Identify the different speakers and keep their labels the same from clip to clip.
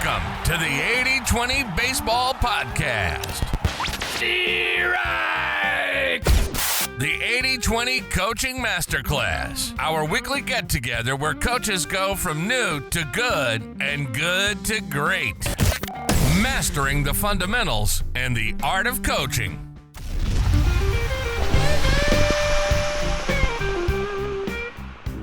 Speaker 1: Welcome to the 80-20 Baseball Podcast. Strike! The 80-20 Coaching Masterclass, our weekly get-together where coaches go from new to good and good to great. Mastering the fundamentals and the art of coaching.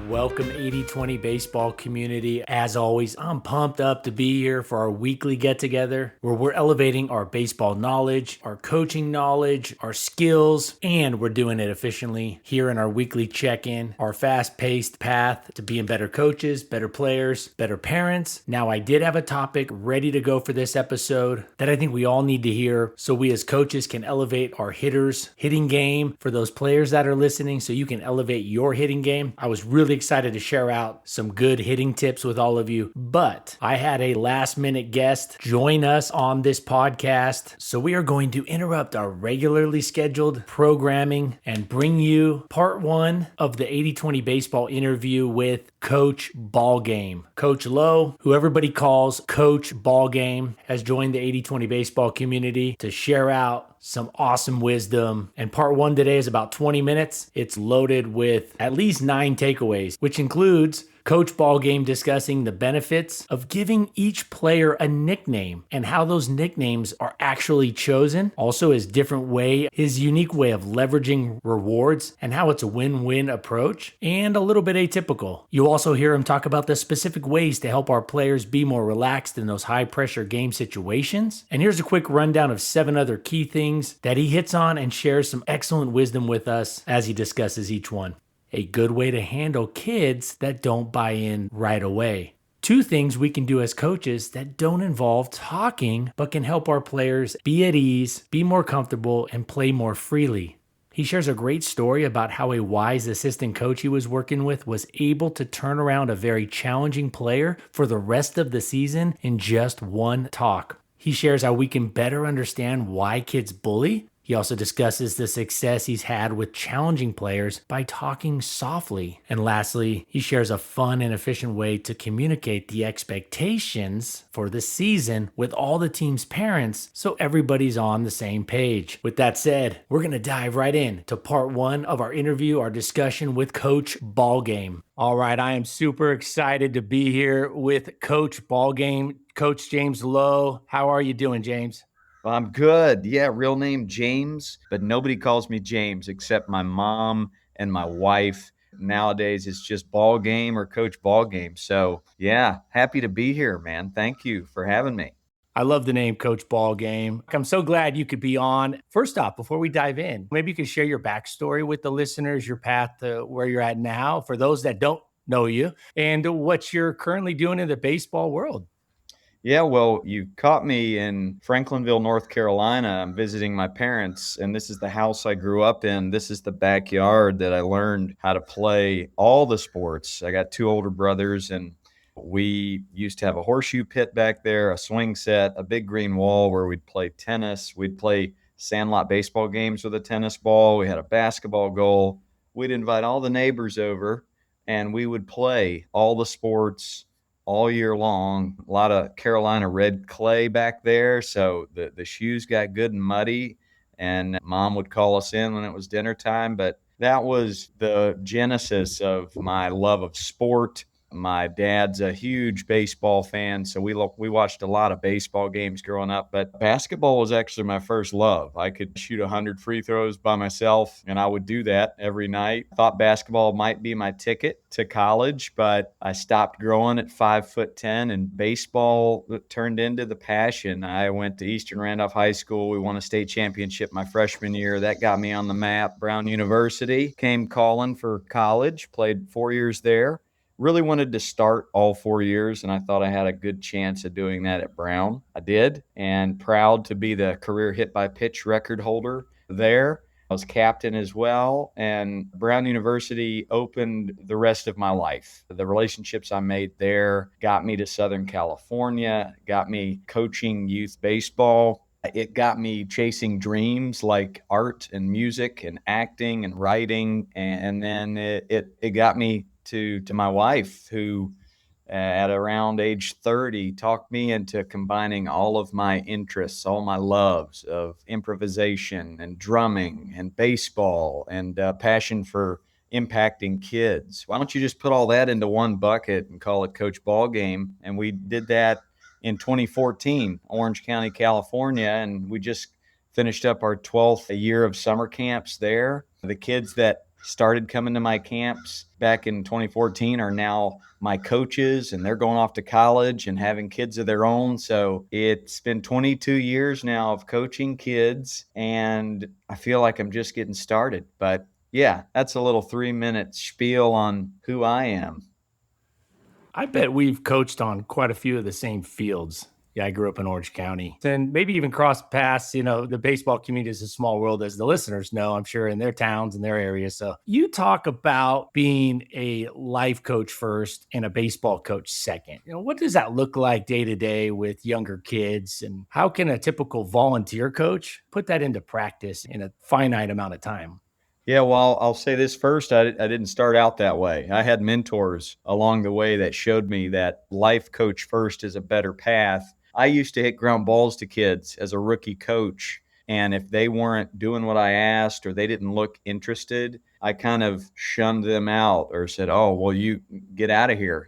Speaker 2: Welcome 80-20 baseball community. As always, I'm pumped up to be here for our weekly get-together where we're elevating our baseball knowledge, our coaching knowledge, our skills, and we're doing it efficiently here in our weekly check-in, our fast-paced path to being better coaches, better players, better parents. Now, I did have a topic ready to go for this episode that I think we all need to hear so we as coaches can elevate our hitters' hitting game for those players that are listening so you can elevate your hitting game. I was really excited to share out some good hitting tips with all of you, but I had a last minute guest join us on this podcast. So we are going to interrupt our regularly scheduled programming and bring you part one of the 80-20 baseball interview with Coach Ballgame. Coach Lowe, who everybody calls Coach Ballgame, has joined the 80-20 baseball community to share out some awesome wisdom. And part one today is about 20 minutes. It's loaded with at least 9 takeaways, which includes Coach Ballgame discussing the benefits of giving each player a nickname and how those nicknames are actually chosen. Also his unique way of leveraging rewards and how it's a win-win approach and a little bit atypical. You'll also hear him talk about the specific ways to help our players be more relaxed in those high-pressure game situations. And here's a quick rundown of 7 other key things that he hits on and shares some excellent wisdom with us as he discusses each one. A good way to handle kids that don't buy in right away. 2 things we can do as coaches that don't involve talking, but can help our players be at ease, be more comfortable, and play more freely. He shares a great story about how a wise assistant coach he was working with was able to turn around a very challenging player for the rest of the season in just one talk. He shares how we can better understand why kids bully. He also discusses the success he's had with challenging players by talking softly. And lastly, he shares a fun and efficient way to communicate the expectations for the season with all the team's parents so everybody's on the same page. With that said, we're going to dive right in to part one of our interview, our discussion with Coach Ballgame. All right, I am super excited to be here with Coach Ballgame, Coach James Lowe. How are you doing, James?
Speaker 3: Well, I'm good. Yeah, real name James, but nobody calls me James except my mom and my wife. Nowadays, it's just Ballgame or Coach Ballgame. So, yeah, happy to be here, man. Thank you for having me.
Speaker 2: I love the name Coach Ballgame. I'm so glad you could be on. First off, before we dive in, maybe you could share your backstory with the listeners, your path to where you're at now, for those that don't know you, and what you're currently doing in the baseball world.
Speaker 3: Yeah, well, you caught me in Franklinville, North Carolina. I'm visiting my parents, and this is the house I grew up in. This is the backyard that I learned how to play all the sports. I got 2 older brothers, and we used to have a horseshoe pit back there, a swing set, a big green wall where we'd play tennis. We'd play sandlot baseball games with a tennis ball. We had a basketball goal. We'd invite all the neighbors over, and we would play all the sports all year long. A lot of Carolina red clay back there, so the shoes got good and muddy, and Mom would call us in when it was dinner time. But that was the genesis of my love of sport. My dad's a huge baseball fan, so we watched a lot of baseball games growing up, but basketball was actually my first love. I could shoot 100 free throws by myself, and I would do that every night. I thought basketball might be my ticket to college, but I stopped growing at 5'10", and baseball turned into the passion. I went to Eastern Randolph High School. We won a state championship my freshman year. That got me on the map. Brown University came calling for college, played 4 years there. Really wanted to start all 4 years, and I thought I had a good chance of doing that at Brown. I did, and proud to be the career hit by pitch record holder there. I was captain as well, and Brown University opened the rest of my life. The relationships I made there got me to Southern California, got me coaching youth baseball. It got me chasing dreams like art and music and acting and writing, and then it got me to my wife, who at around age 30 talked me into combining all of my interests, all my loves of improvisation and drumming and baseball and passion for impacting kids. Why don't you just put all that into one bucket and call it Coach Ballgame? And we did that in 2014, Orange County, California, and we just finished up our 12th year of summer camps there. The kids that started coming to my camps back in 2014 are now my coaches, and they're going off to college and having kids of their own. So it's been 22 years now of coaching kids, and I feel like I'm just getting started. But yeah, that's a little 3-minute spiel on who I am.
Speaker 2: I bet we've coached on quite a few of the same fields. Yeah, I grew up in Orange County and maybe even crossed paths. The baseball community is a small world, as the listeners know, I'm sure, in their towns and their areas. So you talk about being a life coach first and a baseball coach second. What does that look like day to day with younger kids? And how can a typical volunteer coach put that into practice in a finite amount of time?
Speaker 3: Yeah, well, I'll say this first. I didn't start out that way. I had mentors along the way that showed me that life coach first is a better path. I used to hit ground balls to kids as a rookie coach. And if they weren't doing what I asked or they didn't look interested, I kind of shunned them out or said, oh, well, you get out of here.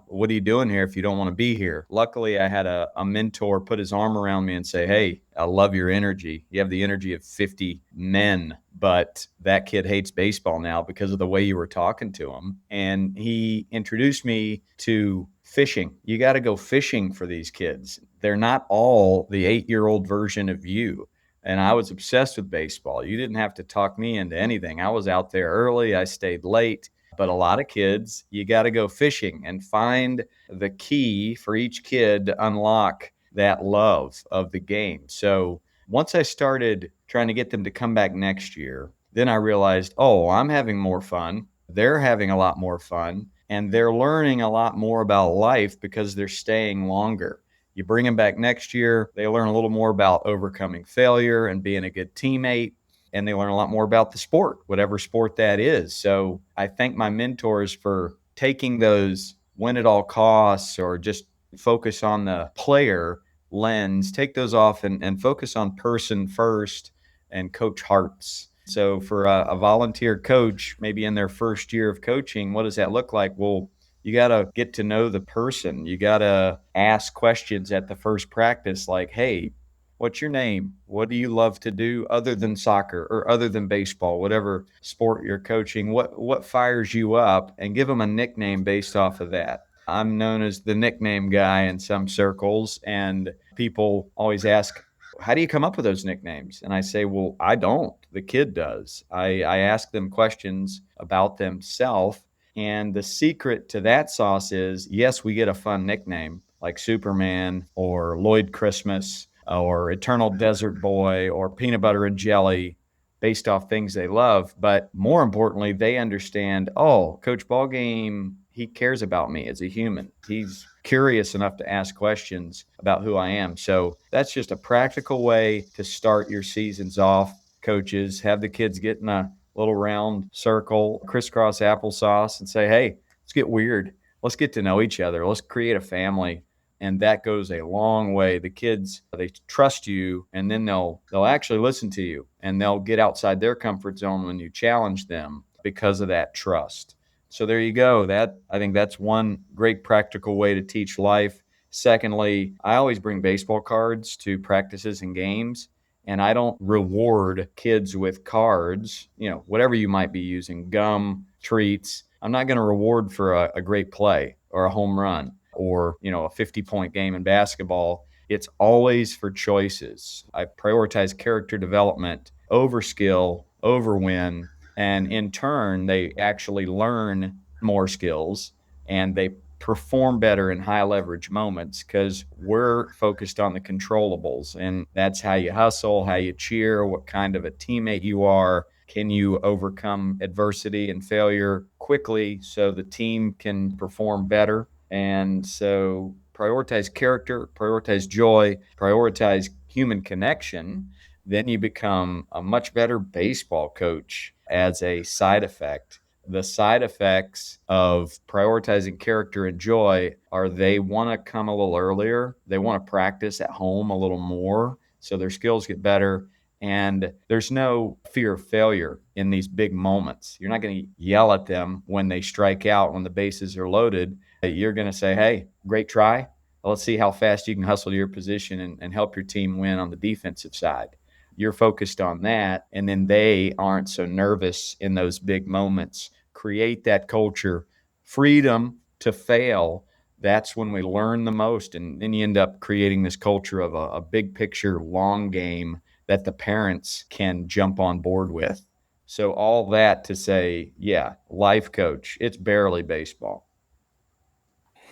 Speaker 3: What are you doing here if you don't want to be here? Luckily, I had a mentor put his arm around me and say, hey, I love your energy. You have the energy of 50 men, but that kid hates baseball now because of the way you were talking to him. And he introduced me to fishing. You got to go fishing for these kids. They're not all the 8-year-old version of you. And I was obsessed with baseball. You didn't have to talk me into anything. I was out there early. I stayed late. But a lot of kids, you got to go fishing and find the key for each kid to unlock that love of the game. So once I started trying to get them to come back next year, then I realized, oh, I'm having more fun. They're having a lot more fun. And they're learning a lot more about life because they're staying longer. You bring them back next year, they learn a little more about overcoming failure and being a good teammate, and they learn a lot more about the sport, whatever sport that is. So I thank my mentors for taking those win at all costs or just focus on the player lens, take those off and focus on person first and coach hearts. So for a volunteer coach, maybe in their first year of coaching, what does that look like? Well, you got to get to know the person. You got to ask questions at the first practice like, hey, what's your name? What do you love to do other than soccer or other than baseball, whatever sport you're coaching? What fires you up? And give them a nickname based off of that. I'm known as the nickname guy in some circles, and people always ask, how do you come up with those nicknames? And I say, well, I don't. The kid does. I ask them questions about themselves. And the secret to that sauce is, yes, we get a fun nickname like Superman or Lloyd Christmas or Eternal Desert Boy or Peanut Butter and Jelly based off things they love. But more importantly, they understand, oh, Coach Ballgame, he cares about me as a human. He's curious enough to ask questions about who I am. So that's just a practical way to start your seasons off. Coaches, have the kids get in a little round circle, crisscross applesauce, and say, hey, let's get weird. Let's get to know each other. Let's create a family. And that goes a long way. The kids, they trust you, and then they'll actually listen to you, and they'll get outside their comfort zone when you challenge them because of that trust. So there you go. I think that's one great practical way to teach life. Secondly, I always bring baseball cards to practices and games, and I don't reward kids with cards, whatever you might be using, gum, treats. I'm not going to reward for a great play or a home run or, a 50-point game in basketball. It's always for choices. I prioritize character development over skill, over win. And in turn, they actually learn more skills and they perform better in high leverage moments because we're focused on the controllables. And that's how you hustle, how you cheer, what kind of a teammate you are. Can you overcome adversity and failure quickly so the team can perform better? And so prioritize character, prioritize joy, prioritize human connection. Then you become a much better baseball coach as a side effect. the side effects of prioritizing character and joy are they want to come a little earlier. They want to practice at home a little more so their skills get better. And there's no fear of failure in these big moments. You're not going to yell at them when they strike out, when the bases are loaded. You're going to say, hey, great try. Let's see how fast you can hustle to your position and help your team win on the defensive side. You're focused on that, and then they aren't so nervous in those big moments. Create that culture, freedom to fail. That's when we learn the most, and then you end up creating this culture of a big picture, long game that the parents can jump on board with. So all that to say, yeah, life coach, it's barely baseball.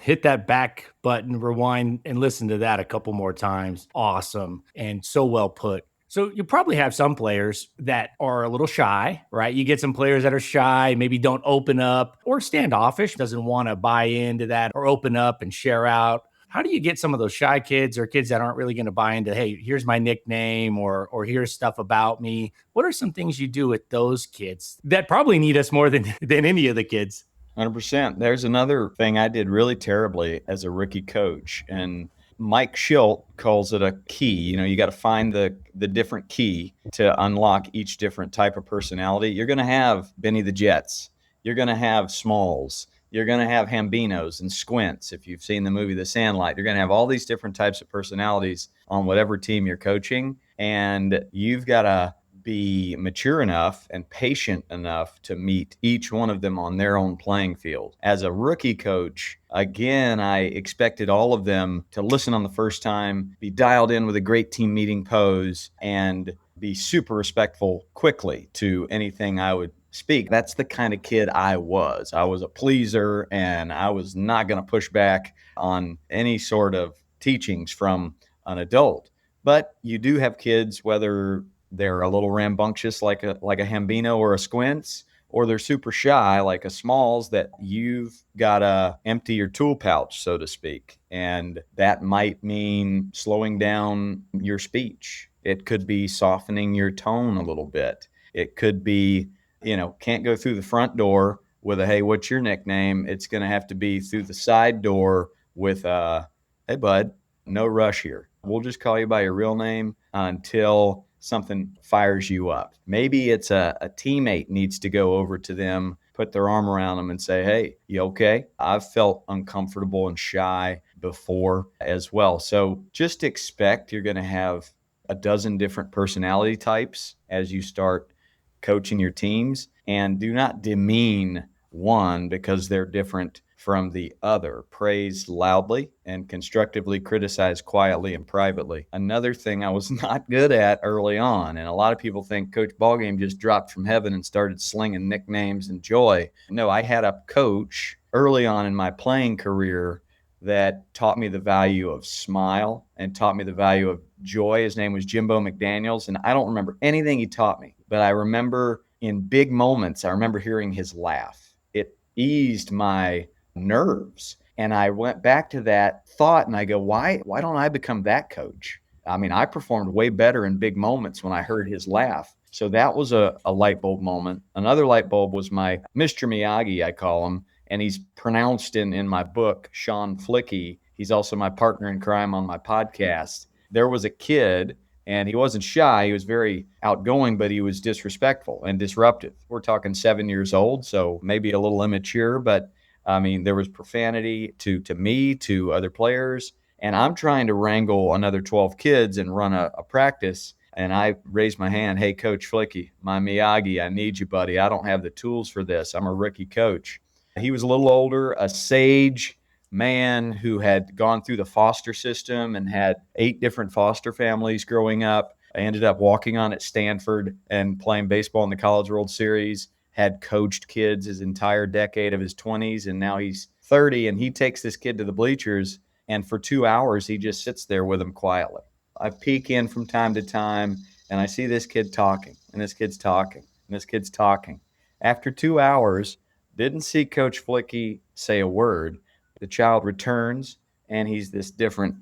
Speaker 2: Hit that back button, rewind, and listen to that a couple more times. Awesome. And so well put. So you probably have some players that are a little shy, right? You get some players that are shy, maybe don't open up or standoffish, doesn't want to buy into that or open up and share out. How do you get some of those shy kids or kids that aren't really going to buy into, hey, here's my nickname or here's stuff about me? What are some things you do with those kids that probably need us more than any of the kids?
Speaker 3: 100%. There's another thing I did really terribly as a rookie coach, and Mike Schilt calls it a key. You got to find the different key to unlock each different type of personality. You're going to have Benny the Jets. You're going to have Smalls. You're going to have Hambinos and Squints. If you've seen the movie The Sandlot, you're going to have all these different types of personalities on whatever team you're coaching, and you've got to be mature enough and patient enough to meet each one of them on their own playing field. As a rookie coach, again, I expected all of them to listen on the first time, be dialed in with a great team meeting pose, and be super respectful quickly to anything I would speak. That's the kind of kid I was. I was a pleaser, and I was not going to push back on any sort of teachings from an adult. But you do have kids, whether they're a little rambunctious like a Hambino or a Squints, or they're super shy like a Smalls, that you've got to empty your tool pouch, so to speak. And that might mean slowing down your speech. It could be softening your tone a little bit. It could be, can't go through the front door with a, hey, what's your nickname? It's going to have to be through the side door with a, hey, bud, no rush here. We'll just call you by your real name until something fires you up. Maybe it's a teammate needs to go over to them, put their arm around them and say, hey, you okay? I've felt uncomfortable and shy before as well. So just expect you're going to have a dozen different personality types as you start coaching your teams, and do not demean one because they're different from the other. Praise loudly and constructively, criticize quietly and privately. Another thing I was not good at early on, and a lot of people think Coach Ballgame just dropped from heaven and started slinging nicknames and joy. No, I had a coach early on in my playing career that taught me the value of smile and taught me the value of joy. His name was Jimbo McDaniels, and I don't remember anything he taught me, but I remember in big moments, I remember hearing his laugh. It eased my nerves. And I went back to that thought and I go, why don't I become that coach? I mean, I performed way better in big moments when I heard his laugh. So that was a light bulb moment. Another light bulb was my Mr. Miyagi, I call him, and he's pronounced in my book, Sean Flicky. He's also my partner in crime on my podcast. There was a kid, and he wasn't shy. He was very outgoing, but he was disrespectful and disruptive. We're talking 7 years old, so maybe a little immature, but I mean, there was profanity to me, to other players, and I'm trying to wrangle another 12 kids and run a practice. And I raised my hand, hey, Coach Flicky, my Miyagi, I need you, buddy. I don't have the tools for this. I'm a rookie coach. He was a little older, a sage man who had gone through the foster system and had 8 different foster families growing up. I ended up walking on at Stanford and playing baseball in the College World Series. Had coached kids his entire decade of his 20s, and now he's 30, and he takes this kid to the bleachers, and for 2 hours, he just sits there with him quietly. I peek in from time to time, and I see this kid talking, and this kid's talking, and this kid's talking. After 2 hours, didn't see Coach Flicky say a word. The child returns, and he's this different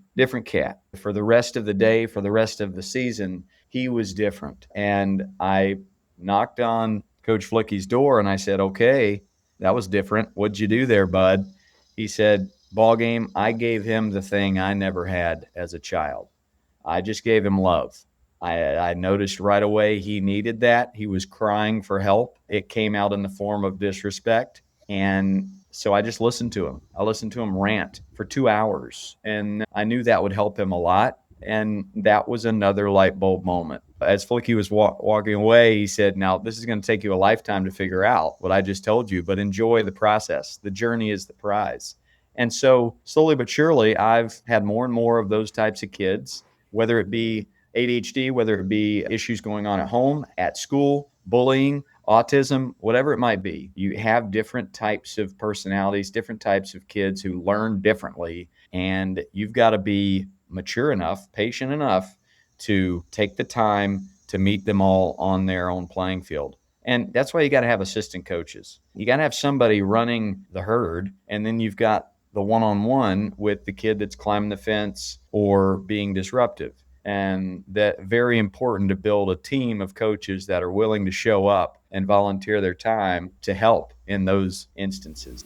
Speaker 3: cat. For the rest of the day, for the rest of the season, he was different. And I knocked on Coach Flicky's door and I said, okay, that was different. What'd you do there, bud? He said, ball game, I gave him the thing I never had as a child. I just gave him love. I noticed right away he needed that. He was crying for help. It came out in the form of disrespect. And so I just listened to him. I listened to him rant for 2 hours. And I knew that would help him a lot. And that was another light bulb moment. As Flicky was walking away, he said, now, this is going to take you a lifetime to figure out what I just told you, but enjoy the process. The journey is the prize. And so slowly but surely, I've had more and more of those types of kids, whether it be ADHD, whether it be issues going on at home, at school, bullying, autism, whatever it might be. You have different types of personalities, different types of kids who learn differently. And you've got to be mature enough, patient enough to take the time to meet them all on their own playing field. And that's why you got to have assistant coaches. You got to have somebody running the herd, and then you've got the one-on-one with the kid that's climbing the fence or being disruptive. And that very important to build a team of coaches that are willing to show up and volunteer their time to help in those instances.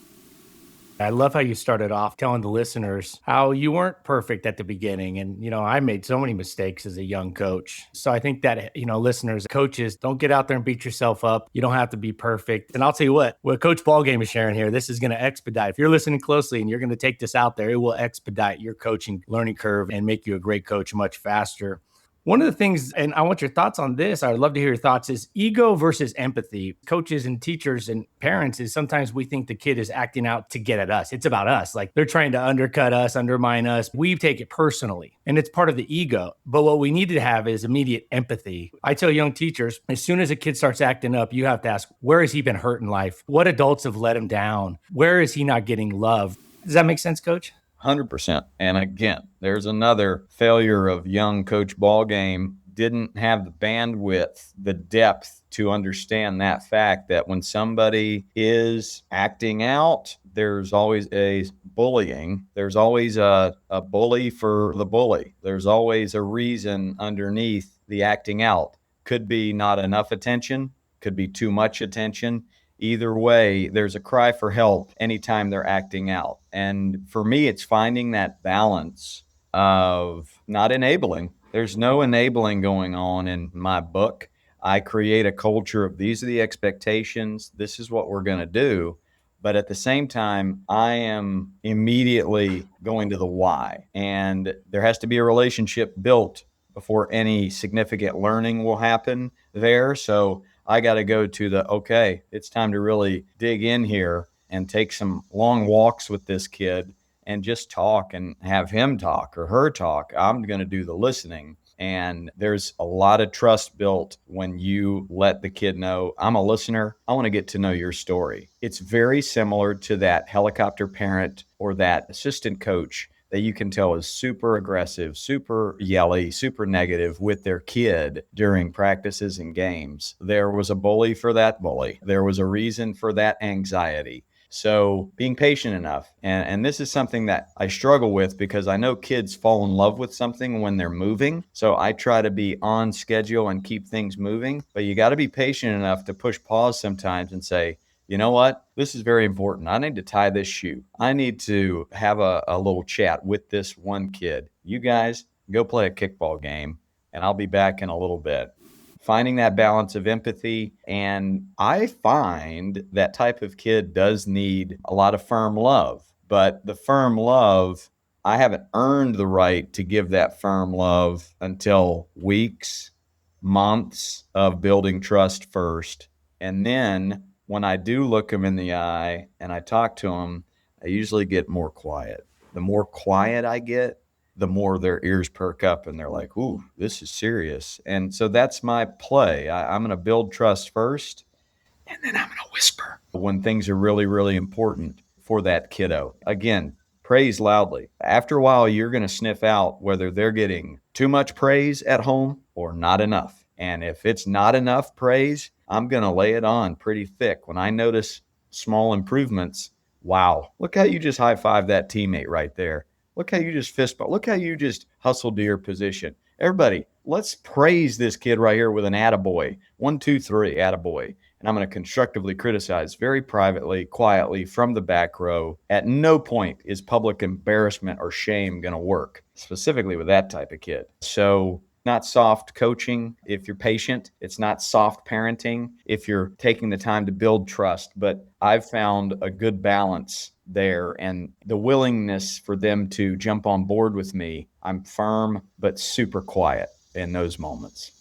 Speaker 2: I love how you started off telling the listeners how you weren't perfect at the beginning. And, I made so many mistakes as a young coach. So I think that, listeners, coaches, don't get out there and beat yourself up. You don't have to be perfect. And I'll tell you what Coach Ballgame is sharing here, this is going to expedite. If you're listening closely and you're going to take this out there, it will expedite your coaching learning curve and make you a great coach much faster. One of the things, and I want your thoughts on this, I would love to hear your thoughts, is ego versus empathy. Coaches and teachers and parents is sometimes we think the kid is acting out to get at us. It's about us. Like they're trying to undercut us, undermine us. We take it personally, and it's part of the ego. But what we need to have is immediate empathy. I tell young teachers, as soon as a kid starts acting up, you have to ask, where has he been hurt in life? What adults have let him down? Where is he not getting love? Does that make sense, Coach?
Speaker 3: 100%. And again, there's another failure of young Coach Ballgame. Didn't have the bandwidth, the depth to understand that fact that when somebody is acting out, there's always a bullying. There's always a bully for the bully. There's always a reason underneath the acting out. Could be not enough attention, could be too much attention. Either way, there's a cry for help anytime they're acting out. And for me, it's finding that balance of not enabling. There's no enabling going on in my book. I create a culture of these are the expectations. This is what we're going to do. But at the same time, I am immediately going to the why. And there has to be a relationship built before any significant learning will happen there. So I got to go to okay, it's time to really dig in here and take some long walks with this kid and just talk and have him talk or her talk. I'm going to do the listening. And there's a lot of trust built when you let the kid know, I'm a listener. I want to get to know your story. It's very similar to that helicopter parent or that assistant coach that you can tell is super aggressive, super yelly, super negative with their kid during practices and games. There was a bully for that bully. There was a reason for that anxiety. So being patient enough, and this is something that I struggle with because I know kids fall in love with something when they're moving. So I try to be on schedule and keep things moving, but you got to be patient enough to push pause sometimes and say, you know what? This is very important. I need to tie this shoe. I need to have a little chat with this one kid. You guys go play a kickball game, and I'll be back in a little bit. Finding that balance of empathy. And I find that type of kid does need a lot of firm love. But the firm love, I haven't earned the right to give that firm love until weeks, months of building trust first. And then when I do look them in the eye and I talk to them, I usually get more quiet. The more quiet I get, the more their ears perk up and they're like, ooh, this is serious. And so that's my play. I'm going to build trust first, and then I'm going to whisper when things are really, really important for that kiddo. Again, praise loudly. After a while, you're going to sniff out whether they're getting too much praise at home or not enough. And if it's not enough praise, I'm going to lay it on pretty thick. When I notice small improvements, wow, look how you just high-five that teammate right there. Look how you just fist bump. Look how you just hustled to your position. Everybody, let's praise this kid right here with an attaboy. 1, 2, 3, attaboy. and I'm going to constructively criticize very privately, quietly from the back row. At no point is public embarrassment or shame going to work, specifically with that type of kid. So not soft coaching if you're patient. It's not soft parenting if you're taking the time to build trust. But I've found a good balance there and the willingness for them to jump on board with me. I'm firm but super quiet in those moments.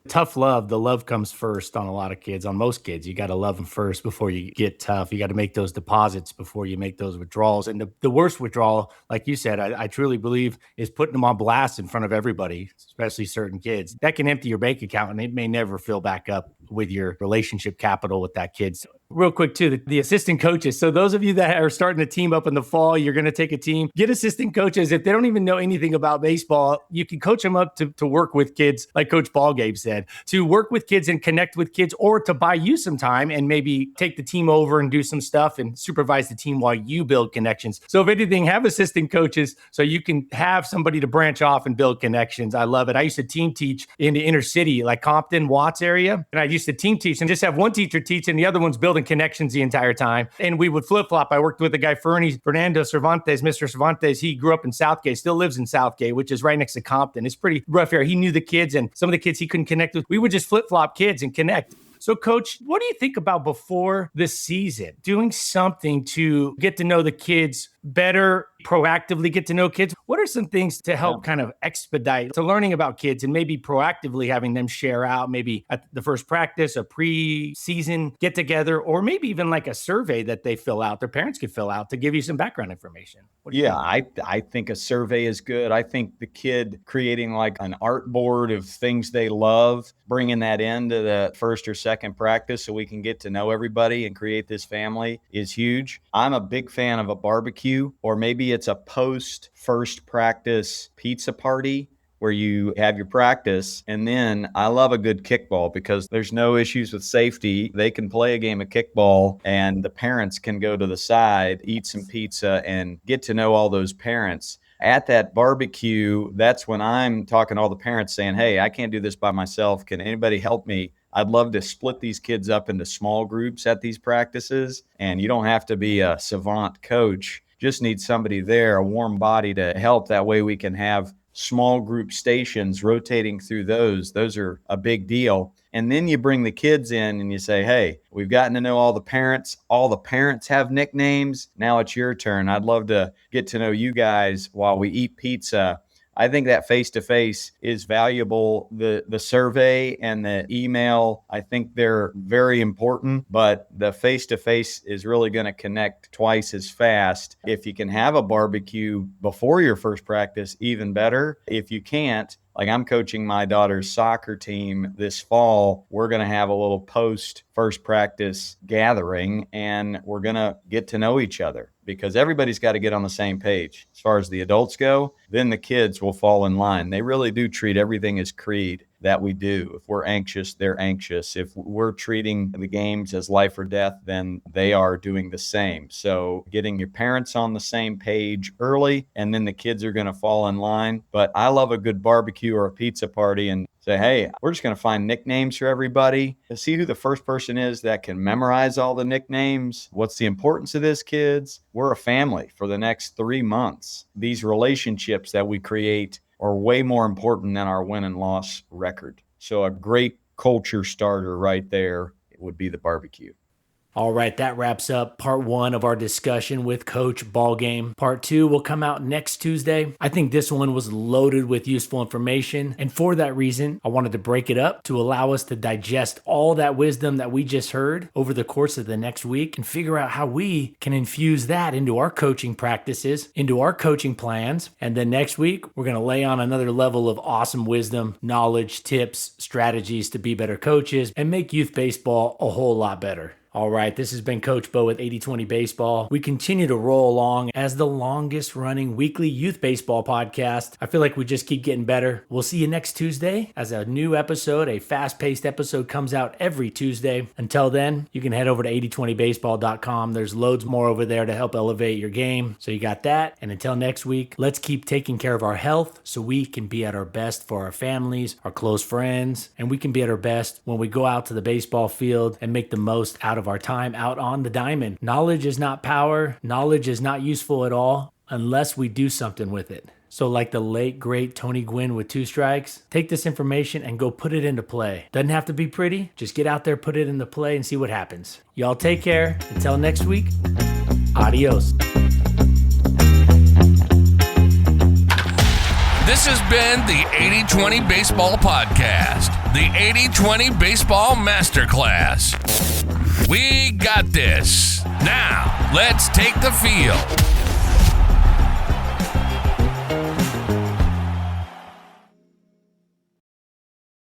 Speaker 2: Tough love, the love comes first on a lot of kids, on most kids. You got to love them first before you get tough. You got to make those deposits before you make those withdrawals. And the worst withdrawal, like you said, I truly believe is putting them on blast in front of everybody, especially certain kids. That can empty your bank account and it may never fill back up with your relationship capital with that kid. So real quick too, the assistant coaches. So those of you that are starting a team up in the fall, you're going to take a team, get assistant coaches. If they don't even know anything about baseball, you can coach them up to work with kids, like Coach Ballgame said, to work with kids and connect with kids, or to buy you some time and maybe take the team over and do some stuff and supervise the team while you build connections. So if anything, have assistant coaches so you can have somebody to branch off and build connections. I love it. I used to team teach in the inner city, like Compton, Watts area. And I used to team teach and just have one teacher teach and the other one's building connections the entire time. And we would flip-flop. I worked with a guy, Fernando Cervantes, Mr. Cervantes. He grew up in Southgate, still lives in Southgate, which is right next to Compton. It's pretty rough here. He knew the kids and some of the kids he couldn't connect with. We would just flip-flop kids and connect. So, Coach, what do you think about before the season, doing something to get to know the kids better, proactively get to know kids? What are some things to help kind of expedite to learning about kids and maybe proactively having them share out, maybe at the first practice, a pre-season get together, or maybe even like a survey that they fill out, their parents could fill out to give you some background information?
Speaker 3: I think a survey is good. I think the kid creating like an art board of things they love, bringing that into the first or second practice so we can get to know everybody and create this family is huge. I'm a big fan of a barbecue, or maybe it's a post first practice pizza party where you have your practice. And then I love a good kickball because there's no issues with safety. They can play a game of kickball and the parents can go to the side, eat some pizza, and get to know all those parents. At that barbecue, that's when I'm talking to all the parents saying, hey, I can't do this by myself. Can anybody help me? I'd love to split these kids up into small groups at these practices. And you don't have to be a savant coach. Just need somebody there, a warm body to help. That way we can have small group stations rotating through those. Those are a big deal. And then you bring the kids in and you say, hey, we've gotten to know all the parents. All the parents have nicknames. Now it's your turn. I'd love to get to know you guys while we eat pizza. I think that face-to-face is valuable. The survey and the email, I think they're very important, but the face-to-face is really going to connect twice as fast. If you can have a barbecue before your first practice, even better. If you can't, like I'm coaching my daughter's soccer team this fall, we're going to have a little post first practice gathering and we're going to get to know each other because everybody's got to get on the same page. As far as the adults go, then the kids will fall in line. They really do treat everything as creed that we do. If we're anxious, they're anxious. If we're treating the games as life or death, then they are doing the same. So getting your parents on the same page early, and then the kids are going to fall in line. But I love a good barbecue or a pizza party and say, hey, we're just going to find nicknames for everybody to see who the first person is that can memorize all the nicknames. What's the importance of this, kids? We're a family for the next 3 months. These relationships that we create are way more important than our win and loss record. So a great culture starter right there would be the barbecue.
Speaker 2: All right, that wraps up part 1 of our discussion with Coach Ballgame. Part 2 will come out next Tuesday. I think this one was loaded with useful information, and for that reason, I wanted to break it up to allow us to digest all that wisdom that we just heard over the course of the next week and figure out how we can infuse that into our coaching practices, into our coaching plans. And then next week, we're going to lay on another level of awesome wisdom, knowledge, tips, strategies to be better coaches and make youth baseball a whole lot better. All right, this has been Coach Bo with 80/20 Baseball. We continue to roll along as the longest running weekly youth baseball podcast. I feel like we just keep getting better. We'll see you next Tuesday as a new episode, a fast-paced episode comes out every Tuesday. Until then, you can head over to 8020baseball.com. There's loads more over there to help elevate your game. So you got that. And until next week, let's keep taking care of our health so we can be at our best for our families, our close friends, and we can be at our best when we go out to the baseball field and make the most out of our time out on the diamond. Knowledge is not power. Knowledge is not useful at all unless we do something with it. So like the late, great Tony Gwynn with 2 strikes, take this information and go put it into play. Doesn't have to be pretty. Just get out there, put it into play, and see what happens. Y'all take care. Until next week, adios.
Speaker 1: This has been the 80/20 Baseball Podcast, the 80/20 Baseball Masterclass. We got this. Now, let's take the field.